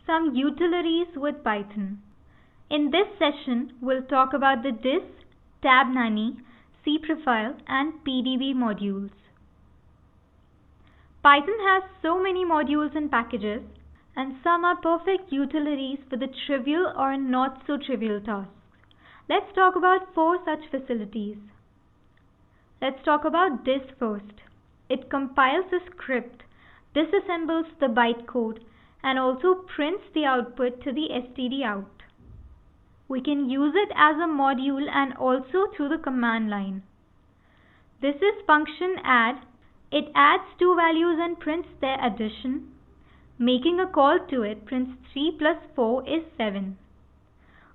Some utilities with Python. In this session, we'll talk about the dis, Tabani, CProfile, and PDB modules. Python has so many modules and packages, and some are perfect utilities for the trivial or not so trivial tasks. Let's talk about 4 such facilities. Let's talk about dis first. It compiles a script, disassembles the bytecode, and also prints the output to the stdout. We can use it as a module and also through the command line. This is function add. It adds 2 values and prints their addition. Making a call to it prints 3 plus 4 is 7.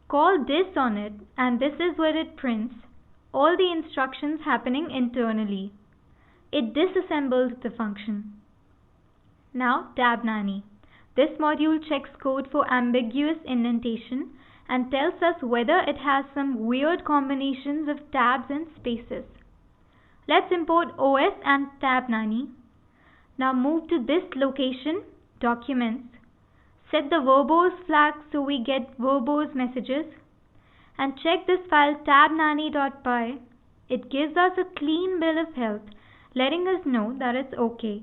Call dis on it and this is where it prints all the instructions happening internally. It disassembles the function. Now Tabani. This module checks code for ambiguous indentation and tells us whether it has some weird combinations of tabs and spaces. Let's import OS and Tabani. Now move to this location, Documents. Set the verbose flag so we get verbose messages. And check this file tabnani.py. It gives us a clean bill of health, letting us know that it's okay.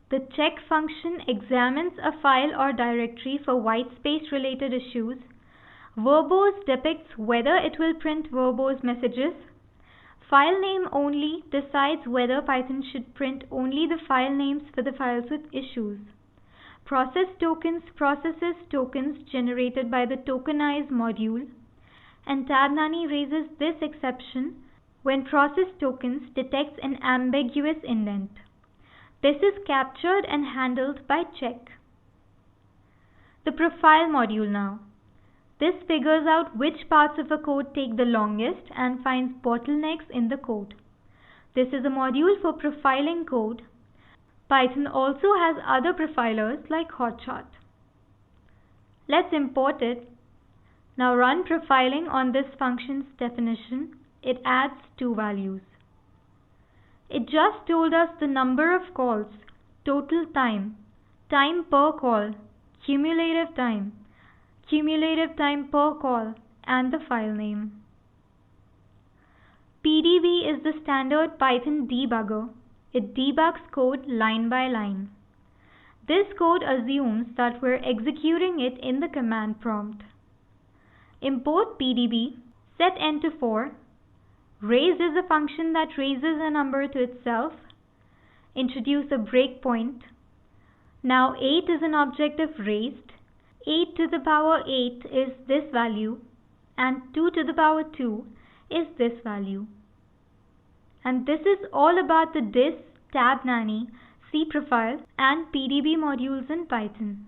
The check function examines a file or directory for whitespace related issues. Verbose depicts whether it will print verbose messages. File name only decides whether Python should print only the file names for the files with issues. Process tokens processes tokens generated by the tokenize module. And Tabani raises this exception when process tokens detects an ambiguous indent. This is captured and handled by check. The profile module now. This figures out which parts of a code take the longest and finds bottlenecks in the code. This is a module for profiling code. Python also has other profilers like Hotshot. Let's import it. Now run profiling on this function's definition. It adds 2 values. It just told us the number of calls, total time, time per call, cumulative time per call, and the file name. PDB is the standard Python debugger. It debugs code line by line. This code assumes that we're executing it in the command prompt. Import PDB, set n to 4. Raise is a function that raises a number to itself. Introduce a breakpoint. Now 8 is an object of raised. 8 to the power 8 is this value and 2 to the power 2 is this value. And this is all about the dis, Tabani, CProfile and PDB modules in Python.